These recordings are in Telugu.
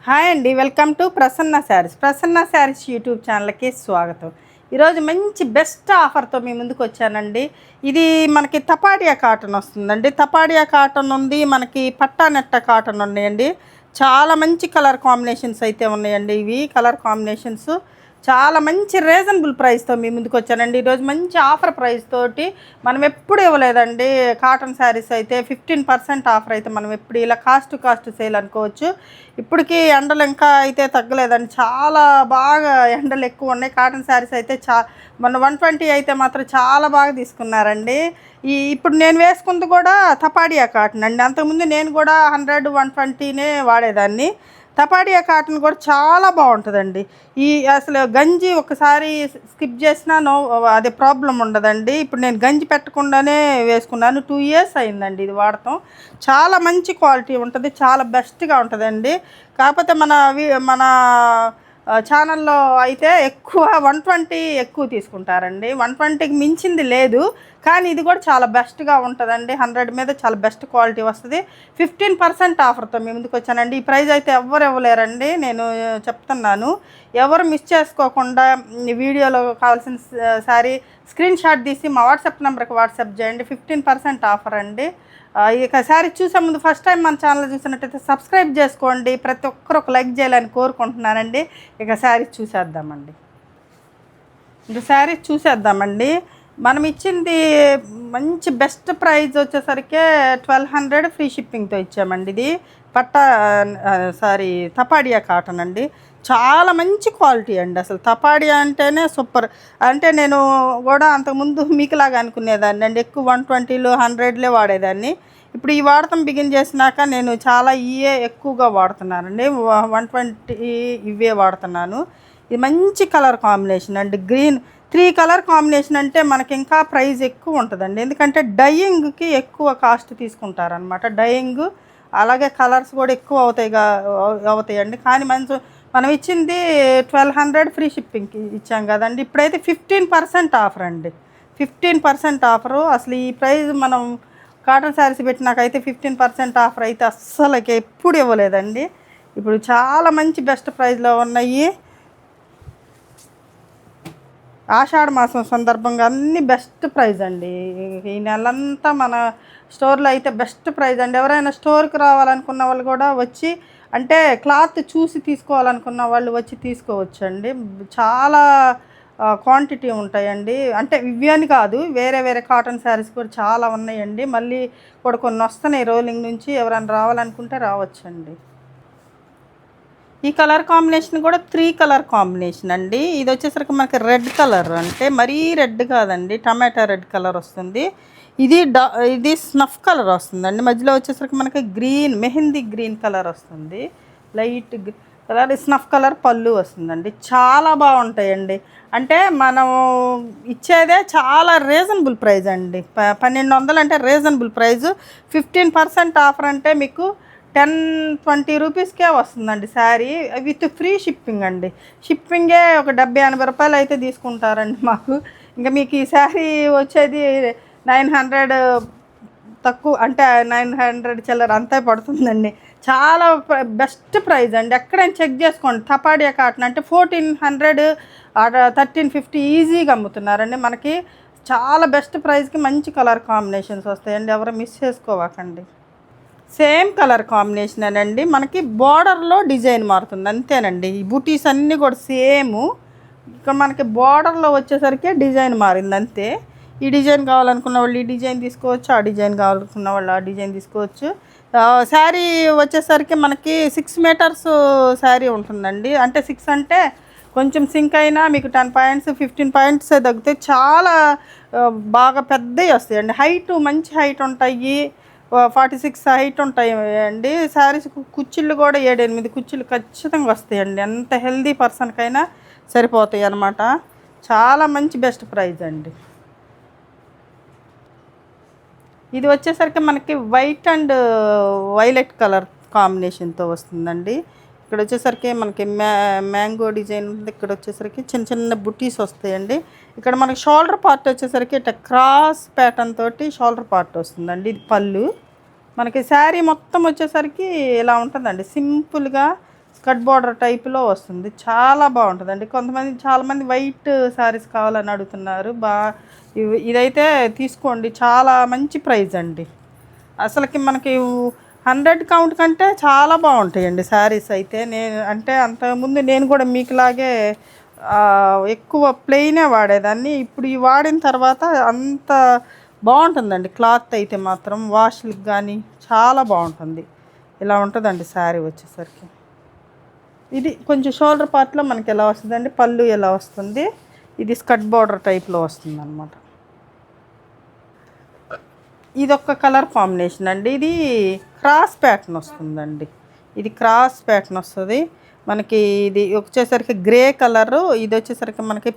హాయ్ అండి, welcome to Prasanna saris. Prasanna saris YouTube ఛానల్కి స్వాగతం. ఈరోజు మంచి బెస్ట్ ఆఫర్తో మీ ముందుకు వచ్చానండి. ఇది మనకి తపాడియా కాటన్ వస్తుందండి. తపాడియా కాటన్ ఉంది, మనకి పట్టా నెట్ట కాటన్ ఉన్నాయండి. చాలా మంచి కలర్ కాంబినేషన్స్ అయితే ఉన్నాయండి. ఇవి కలర్ కాంబినేషన్స్ చాలా మంచి రీజనబుల్ ప్రైస్తో మీ ముందుకు వచ్చానండి. ఈరోజు మంచి ఆఫర్ ప్రైస్ తోటి మనం ఎప్పుడు ఇవ్వలేదండి. కాటన్ శారీస్ అయితే 15% ఆఫర్ అయితే మనం ఎప్పుడు ఇలా కాస్ట్ సేల్ అనుకోవచ్చు. ఇప్పటికీ ఎండలు ఇంకా అయితే తగ్గలేదండి. చాలా బాగా ఎండలు ఎక్కువ ఉన్నాయి. కాటన్ శారీస్ అయితే మన 120 అయితే మాత్రం చాలా బాగా తీసుకున్నారండి. ఇప్పుడు నేను వేసుకుంది కూడా తపాడియా కాటన్ అండి. అంతకుముందు నేను కూడా 100, 120నే వాడేదాన్ని. తపాడియా కాటన్ కూడా చాలా బాగుంటుందండి. అసలు గంజి ఒకసారి స్కిప్ చేసినా అదే ప్రాబ్లం ఉండదండి. ఇప్పుడు నేను గంజి పెట్టకుండానే వేసుకున్నాను. 2 ఇయర్స్ అయిందండి ఇది వాడటం. చాలా మంచి క్వాలిటీ ఉంటుంది, చాలా బెస్ట్గా ఉంటుందండి. కాకపోతే మన ఛానల్లో అయితే ఎక్కువ 120 ఎక్కువ తీసుకుంటారండి. 120కి మించింది లేదు, కానీ ఇది కూడా చాలా బెస్ట్గా ఉంటుందండి. 100 మీద చాలా బెస్ట్ క్వాలిటీ వస్తుంది. 15% ఆఫర్తో మీ ముందుకు వచ్చానండి. ఈ ప్రైస్ అయితే ఎవ్వరు ఇవ్వలేరండి, నేను చెప్తున్నాను. ఎవరు మిస్ చేసుకోకుండా వీడియోలో కావాల్సిన శారీ స్క్రీన్ షాట్ తీసి మా వాట్సాప్ నెంబర్కి వాట్సాప్ చేయండి. 15% ఆఫర్ అండి. ఇక శారీ చూసే ముందు ఫస్ట్ టైం మన ఛానల్ చూసినట్టయితే సబ్స్క్రైబ్ చేసుకోండి. ప్రతి ఒక్కరు ఒక లైక్ చేయాలని కోరుకుంటున్నానండి. ఇక శారీ చూసేద్దామండి. మనం ఇచ్చింది మంచి బెస్ట్ ప్రైస్ వచ్చేసరికి 1200 ఫ్రీ షిప్పింగ్తో ఇచ్చామండి. ఇది తపాడియా కాటన్ అండి. చాలా మంచి క్వాలిటీ అండి. అసలు తపాడియా అంటేనే సూపర్. అంటే నేను కూడా అంతకుముందు మీకులాగా అనుకునేదాన్ని అండి. ఎక్కువ 120, 100లే వాడేదాన్ని. ఇప్పుడు ఈ వాడటం బిగిన్ చేసినాక నేను చాలా ఎక్కువగా వాడుతున్నానండి. 120 ఇవే వాడుతున్నాను. ఇది మంచి కలర్ కాంబినేషన్ అండి. గ్రీన్ 3 కలర్ కాంబినేషన్ అంటే మనకి ఇంకా ప్రైస్ ఎక్కువ ఉంటుందండి. ఎందుకంటే డయింగ్కి ఎక్కువ కాస్ట్ తీసుకుంటారనమాట. డయింగ్ అలాగే కలర్స్ కూడా ఎక్కువ అవుతాయండి. కానీ మనం ఇచ్చింది 1200 ఫ్రీ షిప్పింగ్కి ఇచ్చాం కదండి. ఇప్పుడైతే 15% ఆఫర్ అండి. 15% ఆఫరు. అసలు ఈ ప్రైస్ మనం కాటన్ శారీస్ పెట్టినాకైతే 15% ఆఫర్ అయితే అస్సలకి ఎప్పుడు ఇవ్వలేదండి. ఇప్పుడు చాలా మంచి బెస్ట్ ప్రైస్లో ఉన్నాయి. ఆషాఢ మాసం సందర్భంగా అన్ని బెస్ట్ ప్రైజ్ అండి. ఈ నెలంతా మన స్టోర్లో అయితే బెస్ట్ ప్రైజ్ అండి. ఎవరైనా స్టోర్కి రావాలనుకున్న వాళ్ళు కూడా వచ్చి, అంటే క్లాత్ చూసి తీసుకోవాలనుకున్న వాళ్ళు వచ్చి తీసుకోవచ్చు అండి. చాలా క్వాంటిటీ ఉంటాయండి. అంటే ఇవి అని కాదు, వేరే వేరే కాటన్ శారీస్ కూడా చాలా ఉన్నాయండి. మళ్ళీ కూడా కొన్ని వస్తున్నాయి రోలింగ్ నుంచి. ఎవరైనా రావాలనుకుంటే రావచ్చండి. ఈ కలర్ కాంబినేషన్ కూడా 3 కలర్ కాంబినేషన్ అండి. ఇది వచ్చేసరికి మనకి రెడ్ కలర్, అంటే మరీ రెడ్ కాదండి, టమాటా రెడ్ కలర్ వస్తుంది. ఇది స్నఫ్ కలర్ వస్తుందండి. మధ్యలో వచ్చేసరికి మనకి మెహందీ గ్రీన్ కలర్ వస్తుంది. లైట్ కలర్ స్నఫ్ కలర్ పళ్ళు వస్తుందండి. చాలా బాగుంటాయండి. అంటే మనం ఇచ్చేదే చాలా రీజనబుల్ ప్రైస్ అండి. 1200 అంటే రీజనబుల్ ప్రైజు. 15% ఆఫర్ అంటే మీకు 10-20 రూపీస్కే వస్తుందండి శారీ, విత్ ఫ్రీ షిప్పింగ్ అండి. షిప్పింగే ఒక 70-80 రూపాయలు అయితే తీసుకుంటారండి మాకు. ఇంకా మీకు ఈ శారీ వచ్చేది 900 తక్కువ, అంటే 900 చిల్లర అంతే పడుతుందండి. చాలా బెస్ట్ ప్రైస్ అండి. ఎక్కడైనా చెక్ చేసుకోండి. తపాడియా కాటన్ అంటే 1400, 1350 ఈజీగా అమ్ముతున్నారండి. మనకి చాలా బెస్ట్ ప్రైస్కి మంచి కలర్ కాంబినేషన్స్ వస్తాయండి. ఎవరు మిస్ చేసుకోవకండి. సేమ్ కలర్ కాంబినేషన్ అండి. మనకి బార్డర్లో డిజైన్ మారుతుంది అంతేనండి. ఈ బూటీస్ అన్నీ కూడా సేము. ఇక్కడ మనకి బార్డర్లో వచ్చేసరికి డిజైన్ మారింది అంతే. ఈ డిజైన్ కావాలనుకున్న వాళ్ళు ఈ డిజైన్ తీసుకోవచ్చు, ఆ డిజైన్ కావాలనుకున్న వాళ్ళు ఆ డిజైన్ తీసుకోవచ్చు. శారీ వచ్చేసరికి మనకి 6 మీటర్స్ శారీ ఉంటుందండి. అంటే 6 అంటే కొంచెం సింక్ అయినా మీకు 10 పాయింట్స్ 15 పాయింట్స్ తగ్గితే చాలా బాగా పెద్దవి వస్తాయండి. మంచి హైట్ ఉంటాయి. 46 హైట్ ఉంటాయి అండి. శారీస్ కుచ్చిళ్ళు కూడా 7-8 కుచ్చిళ్ళు ఖచ్చితంగా వస్తాయండి. ఎంత హెల్దీ పర్సన్కైనా సరిపోతాయి అన్నమాట. చాలా మంచి బెస్ట్ ప్రైజ్ అండి. ఇది వచ్చేసరికి మనకి వైట్ అండ్ వైలెట్ కలర్ కాంబినేషన్తో వస్తుందండి. ఇక్కడ వచ్చేసరికి మనకి మ్యాంగో డిజైన్ ఉంది. ఇక్కడ వచ్చేసరికి చిన్న చిన్న బుటీస్ వస్తాయండి. ఇక్కడ మనకి షోల్డర్ పార్ట్ వచ్చేసరికి ఇట్లా క్రాస్ ప్యాటర్న్ తోటి షోల్డర్ పార్ట్ వస్తుందండి. ఇది పళ్ళు. మనకి శారీ మొత్తం వచ్చేసరికి ఇలా ఉంటుందండి. సింపుల్గా స్కర్ట్ బార్డర్ టైప్లో వస్తుంది, చాలా బాగుంటుందండి. చాలామంది వైట్ శారీస్ కావాలని అడుగుతున్నారు. ఇదైతే తీసుకోండి, చాలా మంచి ప్రైస్ అండి. అసలుకి మనకి 100 కౌంట్ కంటే చాలా బాగుంటాయండి శారీస్ అయితే. అంతకుముందు నేను కూడా మీకులాగే ఎక్కువ ప్లెయినే వాడేదాన్ని. ఇప్పుడు ఈ వాడిన తర్వాత అంత బాగుంటుందండి. క్లాత్ అయితే మాత్రం వాష్లకు కానీ చాలా బాగుంటుంది. ఇలా ఉంటుందండి శారీ వచ్చేసరికి. ఇది కొంచెం షోల్డర్ పార్ట్లో మనకి ఎలా వస్తుందండి, పళ్ళు ఎలా వస్తుంది, ఇది స్కర్ట్ బార్డర్ టైప్లో వస్తుంది అనమాట. ఇదొక కలర్ కాంబినేషన్ అండి. ఇది క్రాస్ ప్యాటర్న్ వస్తుందండి. ఇది క్రాస్ ప్యాటర్న్ వస్తుంది మనకి. ఇది వచ్చేసరికి గ్రే కలరు, ఇది వచ్చేసరికి మనకి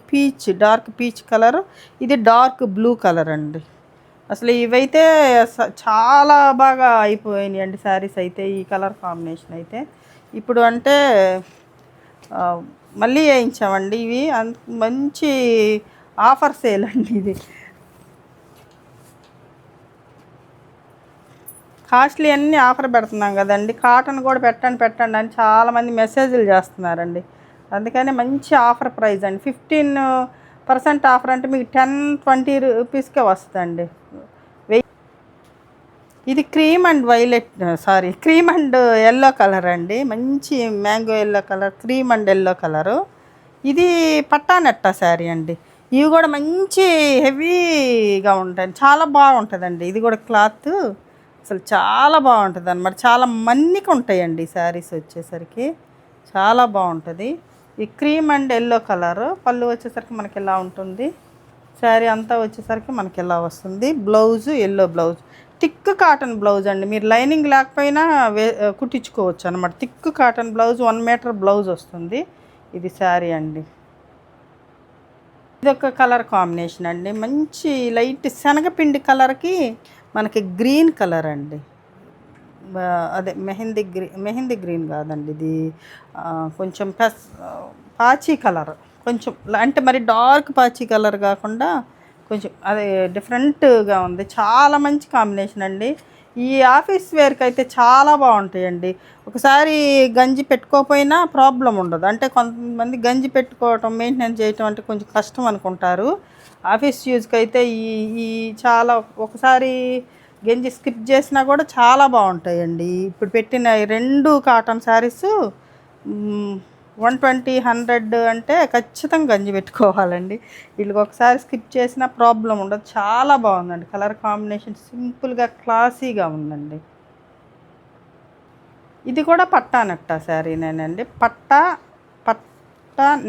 డార్క్ పీచ్ కలరు, ఇది డార్క్ బ్లూ కలర్ అండి. అసలు ఇవైతే చాలా బాగా అయిపోయినాయి అండి శారీస్ అయితే, ఈ కలర్ కాంబినేషన్ అయితే. ఇప్పుడు అంటే మళ్ళీ వేయించామండి ఇవి. మంచి ఆఫర్ సేల్ అండి ఇది. కాస్ట్లీ అన్నీ ఆఫర్ పెడుతున్నాం కదండి. కాటన్ కూడా పెట్టండి అని చాలామంది మెసేజ్లు చేస్తున్నారండి. అందుకని మంచి ఆఫర్ ప్రైస్ అండి. 15% ఆఫర్ అంటే మీకు 10-20 రూపీస్కే వస్తుందండి. ఇది క్రీమ్ అండ్ ఎల్లో కలర్ అండి. మంచి mango yellow colour, cream and yellow colour. ఇది పట్టానెట్టా శారీ అండి. ఇవి కూడా మంచి హెవీగా ఉంటాయి, చాలా బాగుంటుందండి. ఇది కూడా క్లాత్ అసలు చాలా బాగుంటుంది అన్నమాట. చాలా మన్నిక ఉంటాయండి ఈ శారీస్ వచ్చేసరికి, చాలా బాగుంటుంది. ఈ క్రీమ్ అండ్ ఎల్లో కలరు. పళ్ళు వచ్చేసరికి మనకి ఎలా ఉంటుంది, శారీ అంతా వచ్చేసరికి మనకి ఎలా వస్తుంది. Blouse yellow blouse, thick cotton blouse అండి. మీరు లైనింగ్ లేకపోయినా కుట్టించుకోవచ్చు అనమాట. Thick cotton blouse, 1 metre blouse వస్తుంది. ఇది శారీ అండి. ఇదొక కలర్ కాంబినేషన్ అండి. మంచి లైట్ శనగపిండి కలర్కి మనకి గ్రీన్ కలర్ అండి. అదే మెహందీ గ్రీన్ కాదండి, ఇది కొంచెం పాచీ కలర్. కొంచెం అంటే మరి డార్క్ పాచీ కలర్ కాకుండా కొంచెం అదే డిఫరెంట్గా ఉంది. చాలా మంచి కాంబినేషన్ అండి. ఈ ఆఫీస్ వేర్కి అయితే చాలా బాగుంటాయండి. ఒకసారి గంజి పెట్టుకోకపోయినా ప్రాబ్లం ఉండదు. అంటే కొంతమంది గంజి పెట్టుకోవటం, మెయింటెనెన్స్ చేయటం అంటే కొంచెం కష్టం అనుకుంటారు. ఆఫీస్ యూజ్కి అయితే ఈ చాలా ఒకసారి గంజి స్కిప్ చేసినా కూడా చాలా బాగుంటాయండి. ఇప్పుడు పెట్టిన 2 కాటన్ శారీస్ 120, 100 అంటే ఖచ్చితంగా గంజి పెట్టుకోవాలండి. వీళ్ళకి ఒకసారి స్కిప్ చేసినా ప్రాబ్లం ఉండదు. చాలా బాగుందండి. కలర్ కాంబినేషన్ సింపుల్గా క్లాసీగా ఉందండి. ఇది కూడా పట్టా నెట్టా శారీనేనండి. పట్టా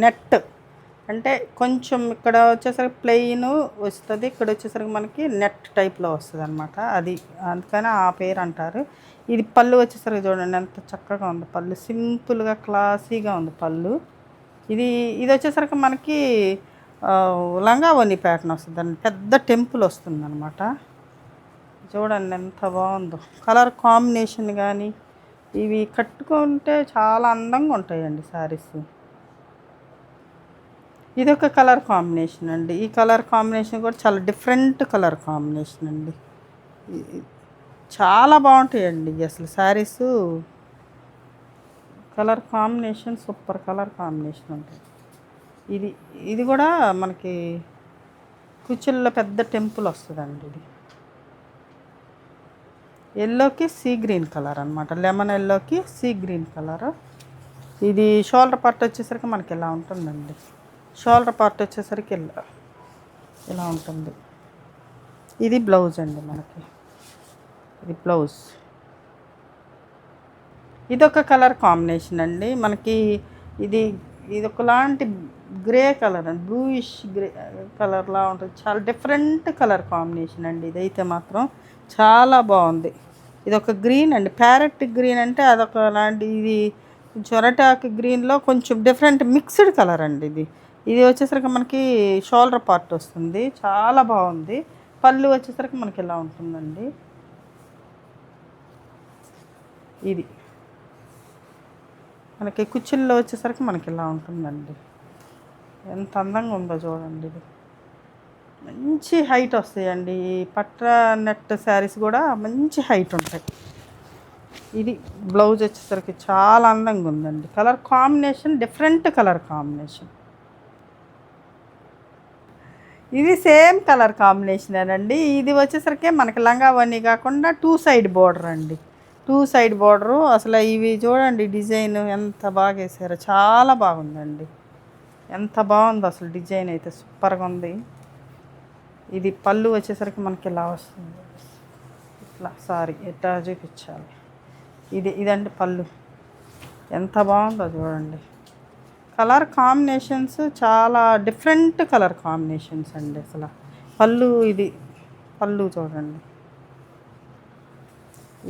నెట్ అంటే కొంచెం ఇక్కడ వచ్చేసరికి ప్లెయిన్ వస్తుంది, ఇక్కడ వచ్చేసరికి మనకి నెట్ టైప్లో వస్తుంది అనమాట. అది అందుకని ఆ పేరు అంటారు. ఇది పళ్ళు వచ్చేసరికి చూడండి ఎంత చక్కగా ఉంది. పళ్ళు సింపుల్గా క్లాసీగా ఉంది పళ్ళు. ఇది వచ్చేసరికి మనకి లంగా ఓని ప్యాటర్న్ వస్తుందండి. పెద్ద టెంపుల్ వస్తుంది అనమాట. చూడండి ఎంత బాగుందో. కలర్ కాంబినేషన్ కానీ ఇవి కట్టుకుంటే చాలా అందంగా ఉంటాయండి శారీస్. ఇదొక కలర్ కాంబినేషన్ అండి. ఈ కలర్ కాంబినేషన్ కూడా చాలా డిఫరెంట్ కలర్ కాంబినేషన్ అండి. చాలా బాగుంటాయండి అసలు saris. Colour combination super colour combination ఉంటుంది. ఇది కూడా మనకి కుచ్చుల్లో పెద్ద టెంపుల్ వస్తుందండి. ఇది ఎల్లోకి సీ గ్రీన్ కలర్ అనమాట. లెమన్ ఎల్లోకి సీ గ్రీన్ కలర్. ఇది షోల్డర్ పార్ట్ వచ్చేసరికి మనకి ఎలా ఉంటుందండి. షోల్డర్ పార్ట్ వచ్చేసరికి ఇలా ఉంటుంది. ఇది బ్లౌజ్ అండి మనకి. ఇది బ్లౌజ్. ఇదొక కలర్ కాంబినేషన్ అండి మనకి. ఇది ఒకలాంటి గ్రే కలర్ అండి, బ్లూయిష్ గ్రే కలర్లా ఉంటుంది. చాలా డిఫరెంట్ కలర్ కాంబినేషన్ అండి. ఇదైతే మాత్రం చాలా బాగుంది. ఇది ఒక గ్రీన్ అండి, ప్యారెట్ గ్రీన్ అంటే అదొక లాంటి. ఇది చొరటాకు గ్రీన్లో కొంచెం డిఫరెంట్ మిక్స్డ్ కలర్ అండి. ఇది వచ్చేసరికి మనకి షోల్డర్ పార్ట్ వస్తుంది. చాలా బాగుంది. పళ్ళు వచ్చేసరికి మనకి ఇలా ఉంటుందండి. ఇది మనకి కుచ్చుల్లో వచ్చేసరికి మనకి ఇలా ఉంటుందండి. ఎంత అందంగా ఉందో చూడండి. ఇది మంచి హైట్ వస్తాయండి. ఈ పట్ట నెట్ శారీస్ కూడా మంచి హైట్ ఉంటాయి. ఇది బ్లౌజ్ వచ్చేసరికి చాలా అందంగా ఉందండి. Colour combination different colour combination. ఇది సేమ్ కలర్ కాంబినేషనేనండి. ఇది వచ్చేసరికి మనకి లంగా ఓణి కాకుండా 2 సైడ్ బోర్డర్ అండి. 2 సైడ్ బోర్డరు. అసలు ఇవి చూడండి డిజైన్ ఎంత బాగా వేసారో, చాలా బాగుందండి. ఎంత బాగుందో అసలు, డిజైన్ అయితే సూపర్గా ఉంది. ఇది పళ్ళు వచ్చేసరికి మనకి ఇలా వస్తుంది. ఇట్లా సారీ ఎట్లా చూపించాలి, ఇదండి పళ్ళు. ఎంత బాగుందో చూడండి. కలర్ కాంబినేషన్స్ చాలా డిఫరెంట్ కలర్ కాంబినేషన్స్ అండి అసలు. పళ్ళు, ఇది పళ్ళు చూడండి.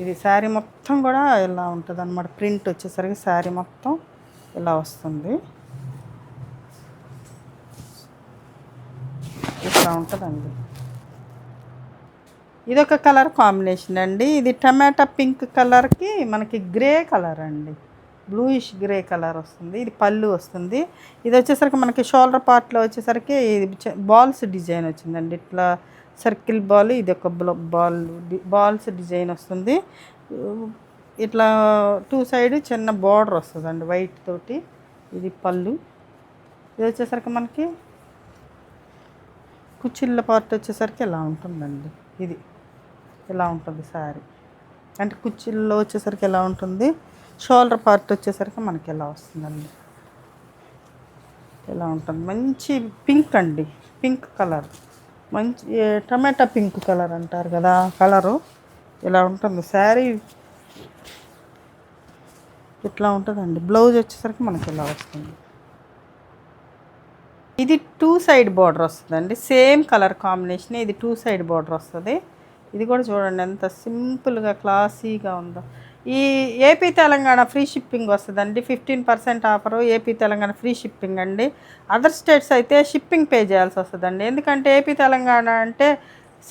ఇది శారీ మొత్తం కూడా ఇలా ఉంటుంది అన్నమాట. ప్రింట్ వచ్చేసరికి శారీ మొత్తం ఇలా వస్తుంది. ఇట్లా ఉంటుందండి. ఇదొక కలర్ కాంబినేషన్ అండి. ఇది టమాటా పింక్ కలర్కి మనకి గ్రే కలర్ అండి, బ్లూయిష్ గ్రే కలర్ వస్తుంది. ఇది పళ్ళు వస్తుంది. ఇది వచ్చేసరికి మనకి షోల్డర్ పార్ట్లో వచ్చేసరికి ఇది బాల్స్ డిజైన్ వచ్చిందండి. ఇట్లా సర్కిల్ బాల్, ఇది ఒక బాల్స్ డిజైన్ వస్తుంది. ఇట్లా 2 సైడ్ చిన్న బార్డర్ వస్తుందండి వైట్ తోటి. ఇది పళ్ళు. ఇది వచ్చేసరికి మనకి కుచ్చిళ్ళ పార్ట్ వచ్చేసరికి ఇలా ఉంటుందండి. ఇది ఇలా ఉంటుంది శారీ. అంటే కుచ్చిళ్ళలో వచ్చేసరికి ఎలా ఉంటుంది, షోల్డర్ పార్ట్ వచ్చేసరికి మనకి ఎలా వస్తుందండి, ఇలా ఉంటుంది. మంచి పింక్ అండి, పింక్ కలర్, మంచి టమాటా పింక్ కలర్ అంటారు కదా కలరు. ఇలా ఉంటుంది శారీ. ఇట్లా ఉంటుందండి. బ్లౌజ్ వచ్చేసరికి మనకి ఇలా వస్తుంది. ఇది 2 సైడ్ బార్డర్ వస్తుందండి. Same colour combination. ఇది 2 సైడ్ బార్డర్ వస్తుంది. ఇది కూడా చూడండి ఎంత సింపుల్గా క్లాసీగా ఉందో. ఈ ఏపీ తెలంగాణ ఫ్రీ షిప్పింగ్ వస్తుందండి. 15% offer. AP Telangana free shipping అండి. అదర్ స్టేట్స్ అయితే షిప్పింగ్ పే చేయాల్సి వస్తుందండి. ఎందుకంటే ఏపీ తెలంగాణ అంటే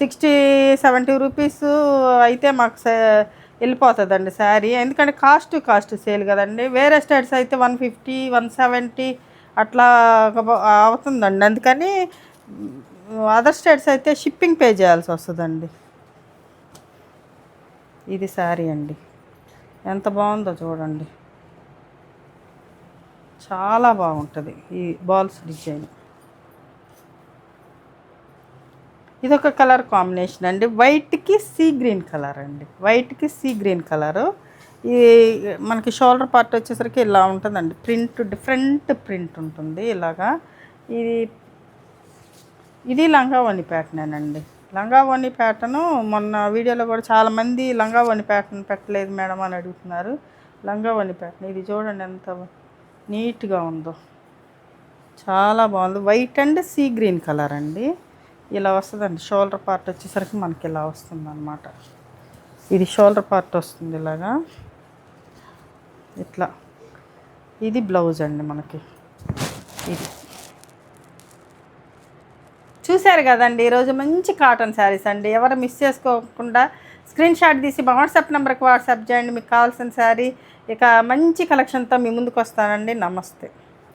60-70 రూపీస్ అయితే మాకు వెళ్ళిపోతుందండి శారీ. ఎందుకంటే కాస్ట్ సేల్ కదండి. వేరే స్టేట్స్ అయితే 150, 170 అట్లా అవుతుందండి. అందుకని అదర్ స్టేట్స్ అయితే షిప్పింగ్ పే చేయాల్సి వస్తుందండి. ఇది శారీ అండి. ఎంత బాగుందో చూడండి, చాలా బాగుంటుంది ఈ బాల్స్ డిజైన్. ఇదొక కలర్ కాంబినేషన్ అండి. వైట్కి సీ గ్రీన్ కలర్ అండి. వైట్కి సీ గ్రీన్ కలరు. ఈ మనకి షోల్డర్ పార్ట్ వచ్చేసరికి ఇలా ఉంటుందండి. ప్రింట్ డిఫరెంట్ ప్రింట్ ఉంటుంది ఇలాగా. ఇది లంగా ఓణి ప్యాటర్నేనండి. లంగా ఓణి ప్యాటర్ను మొన్న వీడియోలో కూడా చాలామంది లంగా ఓణి ప్యాటర్న్ పెట్టలేదు మేడం అని అడుగుతున్నారు. లంగా ఓణి ప్యాటర్న్ ఇది చూడండి ఎంత నీట్గా ఉందో, చాలా బాగుంది. White and sea green colour అండి. ఇలా వస్తుందండి. షోల్డర్ పార్ట్ వచ్చేసరికి మనకి ఇలా వస్తుంది అన్నమాట. ఇది షోల్డర్ పార్ట్ వస్తుంది ఇలాగా, ఇట్లా. ఇది బ్లౌజ్ అండి మనకి. ఇది చూశారు కదండి. ఈరోజు మంచి కాటన్ శారీస్ అండి. ఎవరు మిస్ చేసుకోకుండా స్క్రీన్ షాట్ తీసి మా వాట్సాప్ నెంబర్కి వాట్సాప్ చేయండి మీకు కావాల్సిన శారీ. ఇక మంచి కలెక్షన్తో మీ ముందుకు వస్తానండి. నమస్తే.